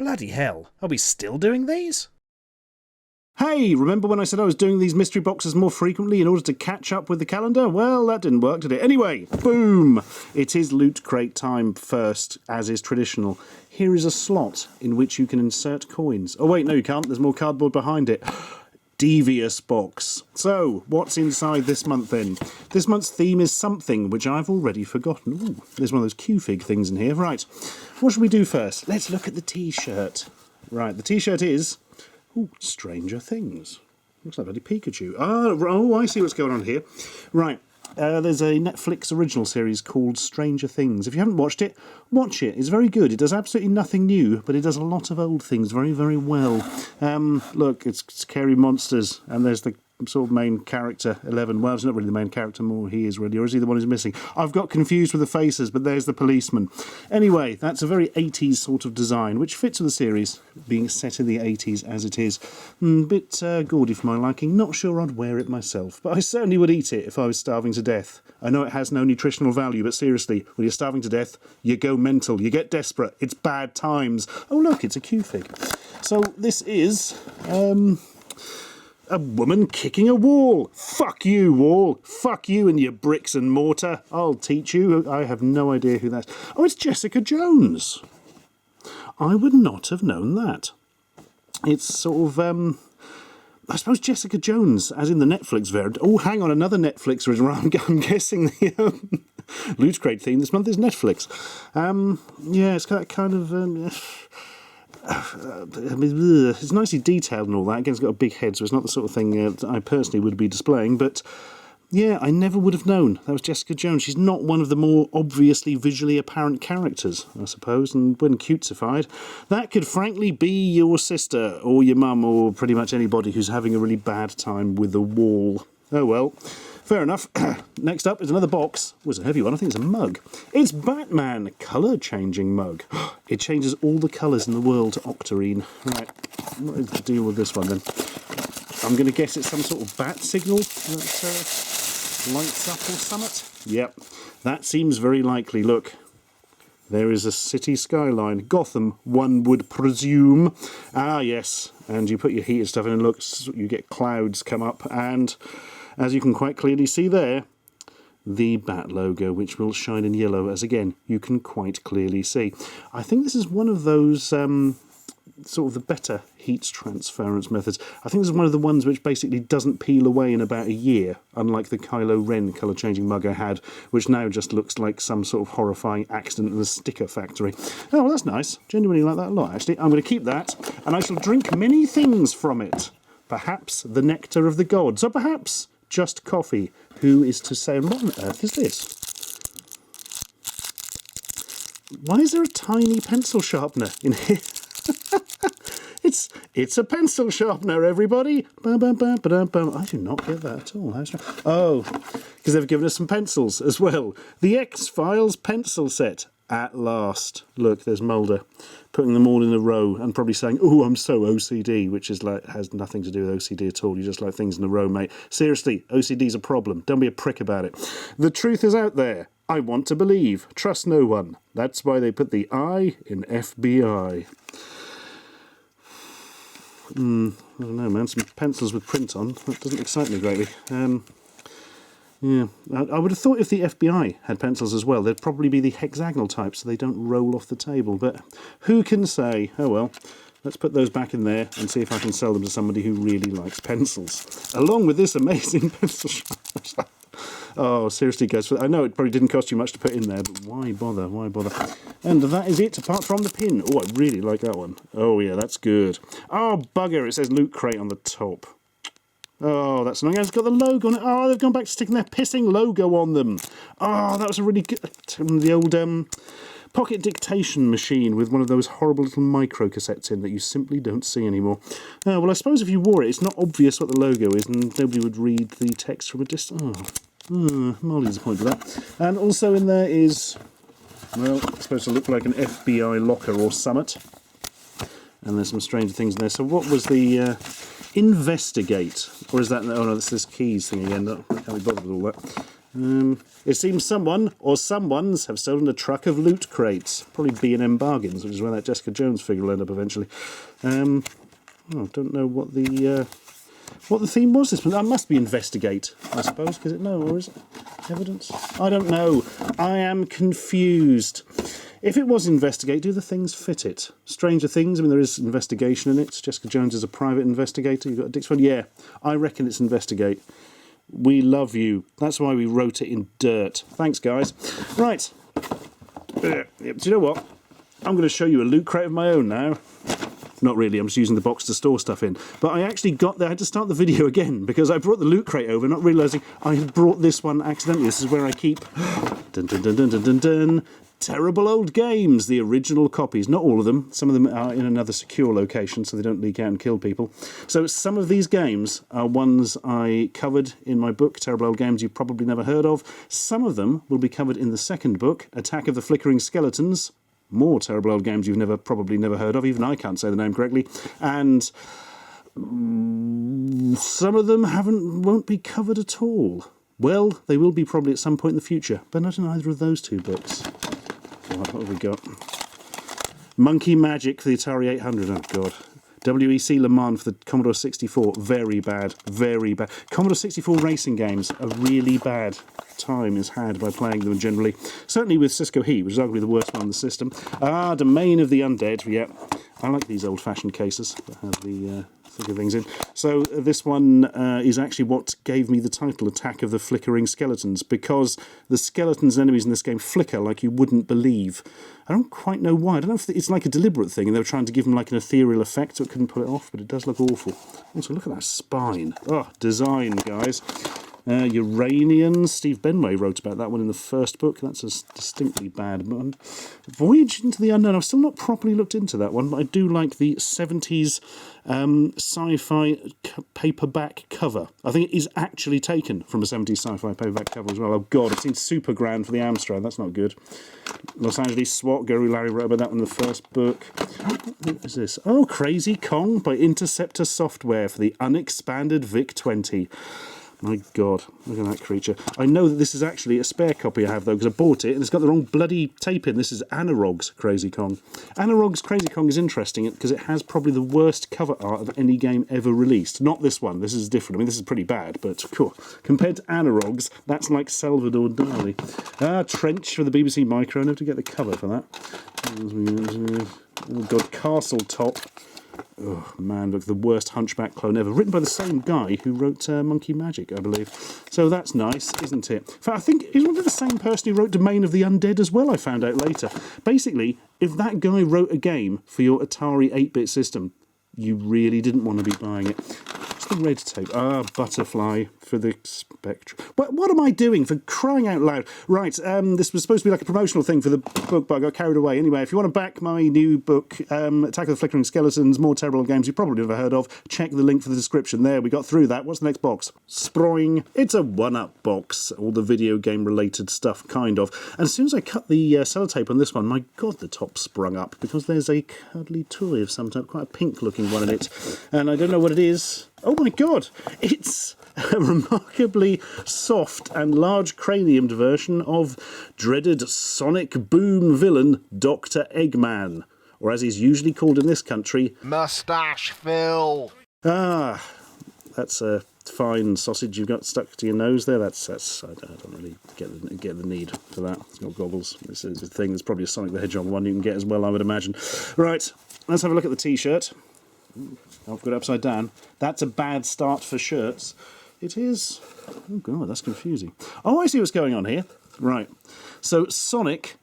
Bloody hell, are we still doing these? Hey, remember when I said I was doing these mystery boxes more frequently in order to catch up with the calendar? Well, that didn't work, did it? Anyway, boom! It is Loot Crate time first, as is traditional. Here is a slot in which you can insert coins. Oh wait, no you can't, there's more cardboard behind it. Devious box. So, what's inside this month then? This month's theme is something which I've already forgotten. Ooh, there's one of those Q-Fig things in here. Right, what should we do first? Let's look at the t-shirt. Right, the t-shirt is... Ooh, Stranger Things. Looks like bloody Pikachu. Oh, I see what's going on here. Right, there's a Netflix original series called Stranger Things. If you haven't watched it, watch it. It's very good. It does absolutely nothing new, but it does a lot of old things very, very well. Look, it's scary monsters, and there's the sort of main character, 11. Well, it's not really the main character, more he is really, or is he the one who's missing? I've got confused with the faces, but there's the policeman. Anyway, that's a very 80s sort of design, which fits with the series, being set in the 80s as it is. Bit gaudy for my liking, not sure I'd wear it myself, but I certainly would eat it if I was starving to death. I know it has no nutritional value, but seriously, when you're starving to death, you go mental, you get desperate, it's bad times. Oh look, it's a Q-Fig. So this is... a woman kicking a wall. Fuck you, wall. Fuck you and your bricks and mortar. I'll teach you. I have no idea who that's... Oh, it's Jessica Jones. I would not have known that. It's sort of, I suppose Jessica Jones, as in the Netflix variant. Oh, hang on, another Netflix original. I'm guessing the Loot Crate theme this month is Netflix. Yeah, it's got that kind of... I mean, it's nicely detailed and all that. Again, it's got a big head, so it's not the sort of thing that I personally would be displaying, but yeah, I never would have known that was Jessica Jones. She's not one of the more obviously visually apparent characters, I suppose, and when cutesified, that could frankly be your sister or your mum or pretty much anybody who's having a really bad time with the wall. Oh well. Fair enough. Next up is another box. Oh, it's a heavy one. I think it's a mug. It's Batman colour-changing mug. It changes all the colours in the world to octarine. Right, what is the deal with this one then? I'm going to guess it's some sort of bat signal that lights up or something. Yep, that seems very likely. Look, there is a city skyline. Gotham, one would presume. Ah, yes. And you put your heated stuff in and look, you get clouds come up and... As you can quite clearly see there, the Bat logo, which will shine in yellow, as again, you can quite clearly see. I think this is one of those, sort of the better heat transference methods. I think this is one of the ones which basically doesn't peel away in about a year, unlike the Kylo Ren colour-changing mug I had, which now just looks like some sort of horrifying accident in a sticker factory. Oh, well, that's nice. Genuinely like that a lot, actually. I'm going to keep that, and I shall drink many things from it. Perhaps the nectar of the gods, or perhaps... just coffee. Who is to say? What on earth is this? Why is there a tiny pencil sharpener in here? It's a pencil sharpener, everybody. I do not get that at all. Oh, because they've given us some pencils as well. The X-Files pencil set. At last. Look, there's Mulder putting them all in a row and probably saying, oh, I'm so OCD, which is like has nothing to do with OCD at all. You just like things in a row, mate. Seriously, OCD's a problem. Don't be a prick about it. The truth is out there. I want to believe. Trust no one. That's why they put the I in FBI. I don't know, man. Some pencils with print on. That doesn't excite me greatly. Yeah, I would have thought if the FBI had pencils as well, they'd probably be the hexagonal type so they don't roll off the table, but who can say? Oh well, let's put those back in there and see if I can sell them to somebody who really likes pencils, along with this amazing pencil sharpener. Oh, seriously, guys, I know it probably didn't cost you much to put in there, but why bother, why bother? And that is it, apart from the pin. Oh, I really like that one. Oh yeah, that's good. Oh, bugger, it says Loot Crate on the top. Oh, that's annoying. It's got the logo on it. Oh, they've gone back to sticking their pissing logo on them. Oh, that was a really good... The old pocket dictation machine with one of those horrible little micro cassettes in that you simply don't see anymore. Well, I suppose if you wore it, it's not obvious what the logo is and nobody would read the text from a distance. Oh, mildly disappointed with that. And also in there is... Well, it's supposed to look like an FBI locker or summit. And there's some stranger things in there. So what was the... Investigate, or is that... Oh no, that's this keys thing again. I can't be bothered with all that. It seems someone or someones have stolen a truck of loot crates. Probably B&M Bargains, which is where that Jessica Jones figure will end up eventually. I don't know what the theme was. This that must be investigate, I suppose. Because or is it evidence? I don't know. I am confused. If it was investigate, do the things fit it? Stranger Things. I mean, there is investigation in it. Jessica Jones is a private investigator. You've got a Dixon. Yeah, I reckon it's investigate. We love you. That's why we wrote it in dirt. Thanks, guys. Right. Do you know what? I'm going to show you a loot crate of my own now. Not really, I'm just using the box to store stuff in. But I actually got there, I had to start the video again because I brought the loot crate over, not realising I had brought this one accidentally. This is where I keep... dun, dun, dun, dun, dun, dun, dun. Terrible old games, the original copies. Not all of them. Some of them are in another secure location so they don't leak out and kill people. So some of these games are ones I covered in my book, Terrible Old Games You've Probably Never Heard Of. Some of them will be covered in the second book, Attack of the Flickering Skeletons. More terrible old games you've probably never heard of. Even I can't say the name correctly. And some of them won't be covered at all. Well, they will be probably at some point in the future, but not in either of those two books. What have we got? Monkey Magic for the Atari 800. Oh, God. WEC Le Mans for the Commodore 64. Very bad. Very bad. Commodore 64 racing games, a really bad time is had by playing them generally. Certainly with Cisco Heat, which is arguably the worst one on the system. Domain of the Undead. Yeah, I like these old-fashioned cases that have the figure things in. So this one is actually what gave me the title, Attack of the Flickering Skeletons, because the skeletons and enemies in this game flicker like you wouldn't believe. I don't quite know why. I don't know if it's like a deliberate thing and they were trying to give them like an ethereal effect so it couldn't pull it off, but it does look awful. Also, look at that spine. Oh, design, guys. Uranian. Steve Benway wrote about that one in the first book. That's a distinctly bad one. Voyage into the Unknown. I've still not properly looked into that one, but I do like the 70s sci-fi paperback cover. I think it is actually taken from a 70s sci-fi paperback cover as well. Oh, God, it seems super grand for the Amstrad. That's not good. Los Angeles SWAT. Gary Larry wrote about that one in the first book. What is this? Oh, Crazy Kong by Interceptor Software for the unexpanded VIC-20. My God, look at that creature. I know that this is actually a spare copy I have, though, because I bought it, and it's got the wrong bloody tape in. This is Analog's Crazy Kong. Analog's Crazy Kong is interesting because it has probably the worst cover art of any game ever released. Not this one. This is different. I mean, this is pretty bad, but cool. Compared to Analog's, that's like Salvador Dali. Trench for the BBC Micro. I have to get the cover for that. Oh, God, Castle Top. Oh, man, look, the worst Hunchback clone ever. Written by the same guy who wrote Monkey Magic, I believe. So that's nice, isn't it? In fact, I think he's one of the same person who wrote Domain of the Undead as well, I found out later. Basically, if that guy wrote a game for your Atari 8-bit system, you really didn't want to be buying it. What's the red tape? Butterfly for the Spectrum. What am I doing? For crying out loud. Right, this was supposed to be like a promotional thing for the book, but I got carried away. Anyway, if you want to back my new book, Attack of the Flickering Skeletons, More Terrible Games You've Probably Never Heard Of, check the link for the description there. We got through that. What's the next box? Sproing. It's a one-up box. All the video game-related stuff, kind of. And as soon as I cut the sellotape on this one, my God, the top sprung up, because there's a cuddly toy of some type, quite a pink-looking one in it. And I don't know what it is. Oh my God, it's a remarkably soft and large craniumed version of dreaded sonic boom villain Dr. Eggman, or as he's usually called in this country, Mustache Phil. That's a fine sausage you've got stuck to your nose there. That's I don't really get the need for that. It's got goggles. This is a thing. There's probably a Sonic the Hedgehog one you can get as well, I would imagine. Right, let's have a look at the T-shirt. I've got it upside down. That's a bad start for shirts. It is... Oh, God, that's confusing. Oh, I see what's going on here. Right. So Sonic,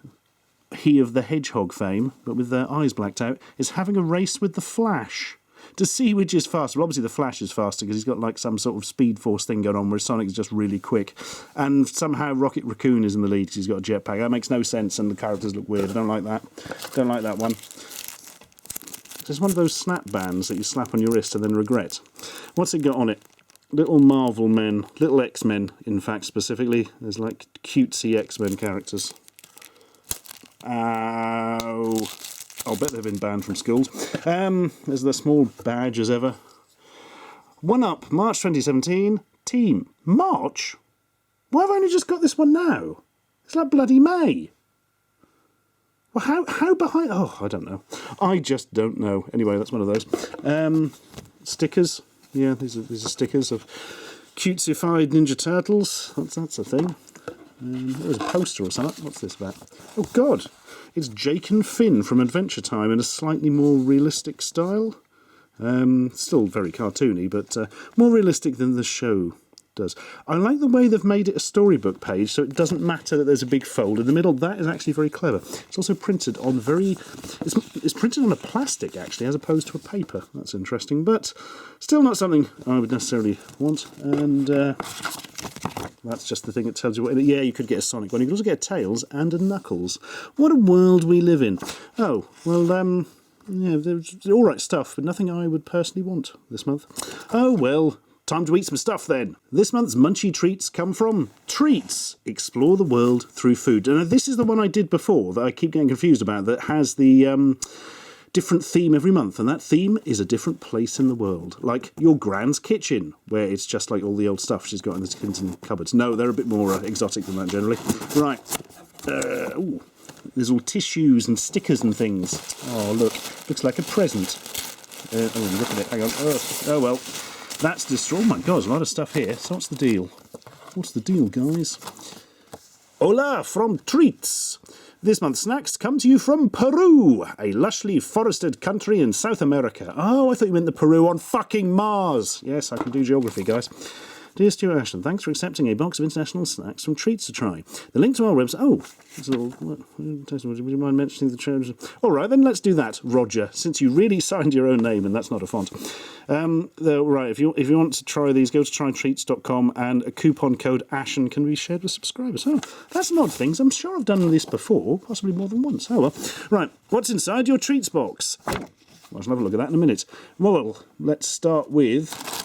he of the Hedgehog fame, but with their eyes blacked out, is having a race with the Flash to see which is faster. Well, obviously the Flash is faster because he's got like some sort of Speed Force thing going on, whereas Sonic is just really quick. And somehow Rocket Raccoon is in the lead because he's got a jetpack. That makes no sense, and the characters look weird. I don't like that. Don't like that one. It's one of those snap bands that you slap on your wrist and then regret. What's it got on it? Little Marvel men, little X-Men, in fact, specifically. There's like cutesy X-Men characters. Ow. I'll bet they've been banned from schools. There's the small badge as ever. One Up, March 2017. Team. March? Why have I only just got this one now? It's like bloody May. Well, how behind... Oh, I don't know. I just don't know. Anyway, that's one of those. Stickers. Yeah, these are stickers of cutesified Ninja Turtles. That's a thing. There's a poster or something. What's this about? Oh, God. It's Jake and Finn from Adventure Time in a slightly more realistic style. Still very cartoony, but more realistic than the show does. I like the way they've made it a storybook page, so it doesn't matter that there's a big fold in the middle. That is actually very clever. It's also printed on it's printed on a plastic, actually, as opposed to a paper. That's interesting, but still not something I would necessarily want. And that's just the thing that tells you what... Yeah, you could get a Sonic one. You could also get a Tails and a Knuckles. What a world we live in. Oh, well, yeah, there's all right stuff, but nothing I would personally want this month. Oh, well... Time to eat some stuff then. This month's Munchie treats come from Treats. Explore the world through food. And this is the one I did before that I keep getting confused about, that has the different theme every month. And that theme is a different place in the world. Like your Gran's kitchen, where it's just like all the old stuff she's got in the kitchen cupboards. No, they're a bit more exotic than that generally. Right. Ooh. There's all tissues and stickers and things. Oh, look. Looks like a present. Oh, look at it. Hang on. Oh well. That's destroyed. Oh my God, there's a lot of stuff here. So what's the deal? What's the deal, guys? Hola from Treats. This month's snacks come to you from Peru, a lushly forested country in South America. Oh, I thought you meant the Peru on fucking Mars. Yes, I can do geography, guys. Dear Stuart Ashton, thanks for accepting a box of international snacks from Treats to try. The link to our website... Oh, it's a little... Would you mind mentioning the terms? All right, then let's do that, Roger, since you really signed your own name and that's not a font. Right, if you want to try these, go to trytreats.com and a coupon code ASHEN can be shared with subscribers. Oh, that's an odd thing. I'm sure I've done this before, possibly more than once. Oh, well. Right, what's inside your treats box? Well, I'll have a look at that in a minute. Well, let's start with...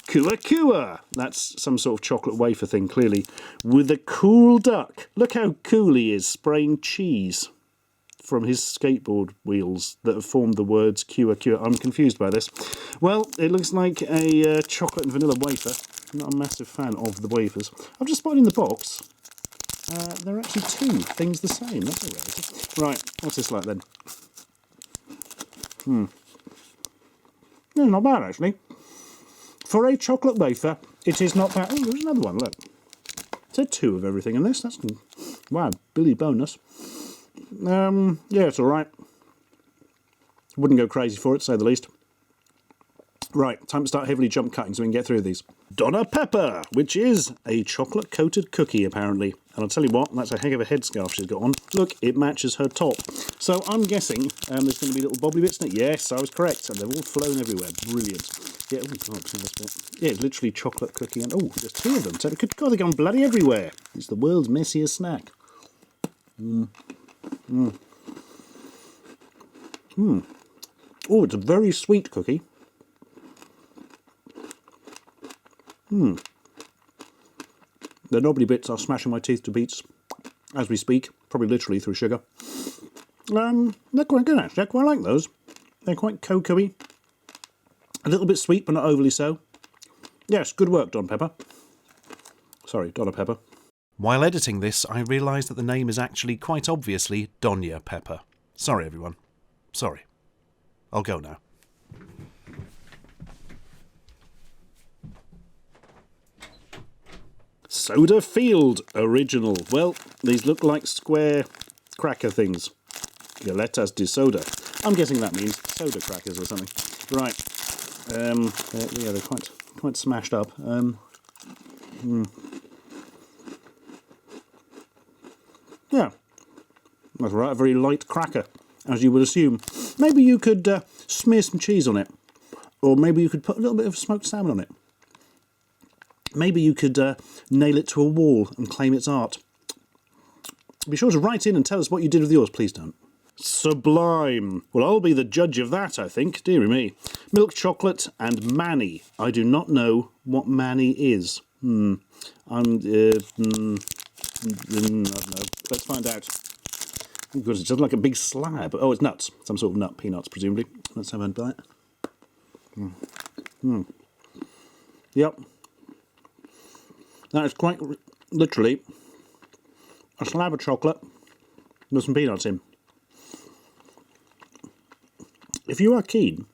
Kua Kua. That's some sort of chocolate wafer thing, clearly. With a cool duck. Look how cool he is, spraying cheese from his skateboard wheels that have formed the words Kua Kua. I'm confused by this. Well, it looks like a chocolate and vanilla wafer. I'm not a massive fan of the wafers. I've just spotted in the box. There are actually two things the same. That's a rarity. Right, what's this like then? Yeah, not bad, actually. For a chocolate wafer, it is not bad. Oh, there's another one, look. There's two of everything in this. That's... Wow, Billy bonus. Yeah, it's all right. Wouldn't go crazy for it, to say the least. Right, time to start heavily jump cutting so we can get through these. Donna Pepper, which is a chocolate-coated cookie, apparently. And I'll tell you what, that's a heck of a headscarf she's got on. Look, it matches her top. So I'm guessing there's going to be little bobbly bits in it. Yes, I was correct. And they've all flown everywhere. Brilliant. Yeah, oh, God, see this bit. Yeah, it's literally chocolate cookie. And oh, there's two of them. So God, they're going bloody everywhere. It's the world's messiest snack. Oh, it's a very sweet cookie. The knobbly bits are smashing my teeth to bits as we speak, probably literally through sugar. They're quite good, actually. I quite like those. They're quite cocoa-y. A little bit sweet, but not overly so. Yes, good work, Don Pepper. Sorry, Donna Pepper. While editing this, I realised that the name is actually quite obviously Donya Pepper. Sorry, everyone. Sorry. I'll go now. Soda Field Original. Well, these look like square cracker things. Galletas de soda. I'm guessing that means soda crackers or something. Right. Yeah, they're quite smashed up. Yeah. That's right, a very light cracker, as you would assume. Maybe you could smear some cheese on it. Or maybe you could put a little bit of smoked salmon on it. Maybe you could nail it to a wall and claim it's art. Be sure to write in and tell us what you did with yours, please don't. Sublime. Well, I'll be the judge of that, I think. Deary me. Milk chocolate and Manny. I do not know what Manny is. I don't know. Let's find out. Because it's just like a big slab. Oh, it's nuts. Some sort of nut. Peanuts, presumably. Let's have a bite. Yep. That is quite literally a slab of chocolate with some peanuts in. If you are keen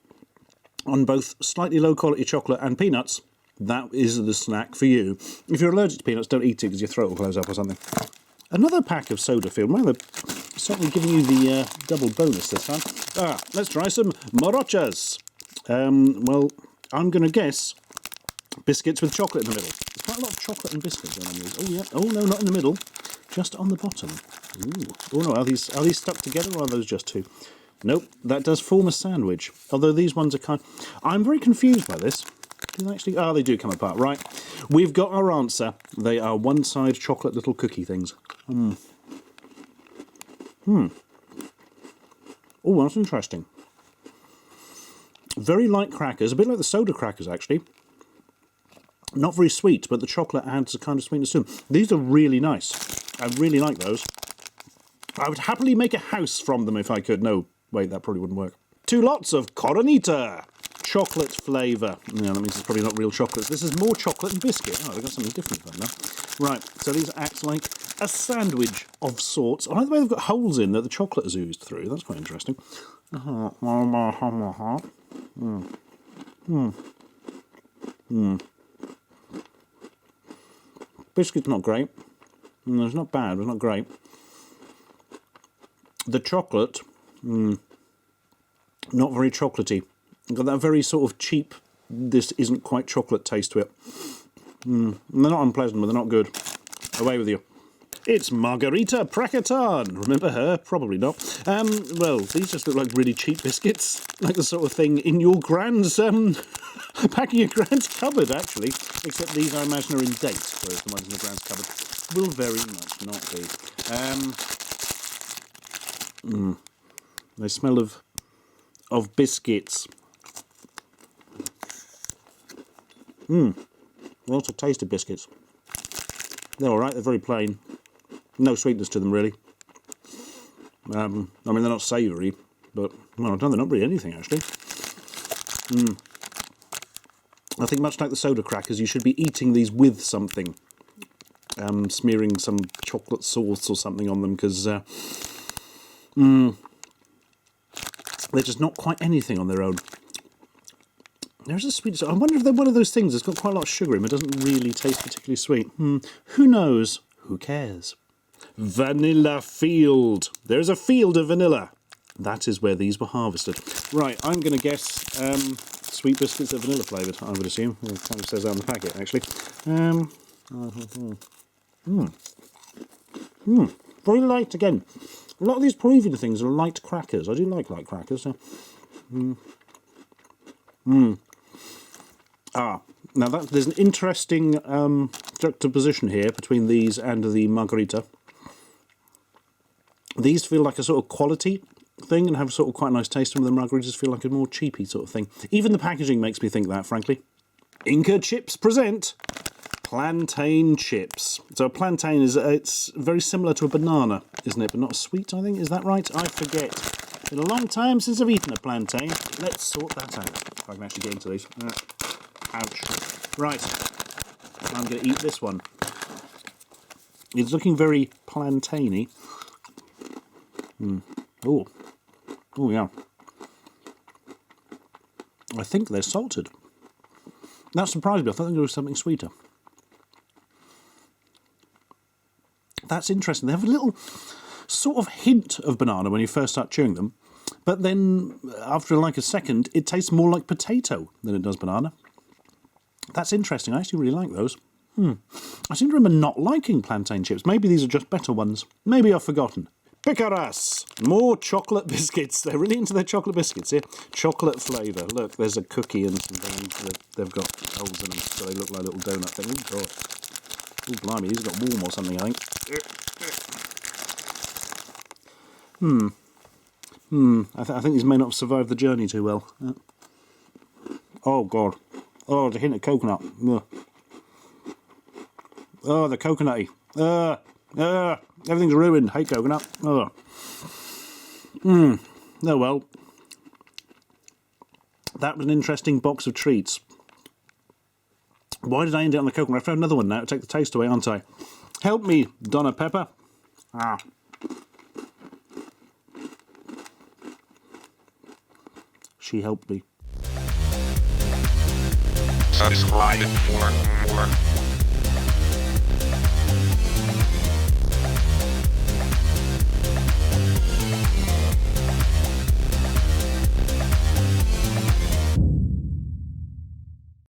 on both slightly low quality chocolate and peanuts, that is the snack for you. If you're allergic to peanuts, don't eat it because your throat will close up or something. Another pack of soda field. Well, they're certainly giving you the double bonus this time. Let's try some morochas. Well, I'm going to guess biscuits with chocolate in the middle. There's quite a lot of chocolate and biscuits on these. Oh, yeah. Oh, no, not in the middle. Just on the bottom. Ooh. Oh, no, are these stuck together or are those just two? Nope, that does form a sandwich. Although these ones are kind... I'm very confused by this. Do they actually... Oh, they do come apart. Right. We've got our answer. They are one-side chocolate little cookie things. Oh, that's interesting. Very light crackers. A bit like the soda crackers, actually. Not very sweet, but the chocolate adds a kind of sweetness to them. These are really nice. I really like those. I would happily make a house from them if I could. No, wait, that probably wouldn't work. 2 lots of Coronita. Chocolate flavour. Yeah, that means it's probably not real chocolate. This is more chocolate and biscuit. Oh, they've got something different from that. Right, so these act like a sandwich of sorts. I like the way they've got holes in that the chocolate has oozed through. That's quite interesting. Biscuit's not great. It's not bad, but it's not great. The chocolate, not very chocolatey. Got that very sort of cheap, this isn't quite chocolate taste to it. They're not unpleasant, but they're not good. Away with you. It's Margarita Praketan. Remember her? Probably not. Well, these just look like really cheap biscuits. Like the sort of thing in your grand's, back in your grand's cupboard, actually. Except these, I imagine, are in date, whereas the ones in the grand's cupboard will very much not be. They smell of biscuits. Lots of tasty biscuits. They're alright, they're very plain. No sweetness to them, really. I mean, they're not savoury, but, well, they're not really anything, actually. I think much like the soda crackers, you should be eating these with something. Smearing some chocolate sauce or something on them, because they're just not quite anything on their own. There's a sweet... I wonder if they're one of those things that's got quite a lot of sugar in it, but doesn't really taste particularly sweet. Who knows? Who cares? Vanilla field. There's a field of vanilla. That is where these were harvested. Right, I'm going to guess sweet biscuits are vanilla flavoured, I would assume. It kind of says that on the packet, actually. Very light again. A lot of these Peruvian things are light crackers. I do like light crackers. Now there's an interesting juxtaposition here between these and the Margarita. These feel like a sort of quality thing and have sort of quite a nice taste to them. The Margaritas feel like a more cheapy sort of thing. Even the packaging makes me think that, frankly. Inca Chips present plantain chips. So a plantain is it's very similar to a banana, isn't it? But not sweet, I think. Is that right? I forget. It's been a long time since I've eaten a plantain. Let's sort that out. If I can actually get into these. Ouch. Right. I'm going to eat this one. It's looking very plantainy. Oh. Oh, yeah. I think they're salted. That surprised me. I thought there was something sweeter. That's interesting. They have a little sort of hint of banana when you first start chewing them, but then after like a second, it tastes more like potato than it does banana. That's interesting. I actually really like those. I seem to remember not liking plantain chips. Maybe these are just better ones. Maybe I've forgotten. Picaras! More chocolate biscuits. They're really into their chocolate biscuits here. Chocolate flavour. Look, there's a cookie and some things. They've got holes in them, so they look like little donut things. Oh, God. Oh, blimey, these have got warm or something, I think. I think these may not have survived the journey too well. Oh, God. Oh, there's a hint of coconut. Ugh. Oh, the coconutty. Everything's ruined. Hate coconut. Oh. Oh, well. That was an interesting box of treats. Why did I end it on the coconut? I have to have another one now to take the taste away, aren't I? Help me, Donna Pepper. Ah. She helped me. Subscribe for more.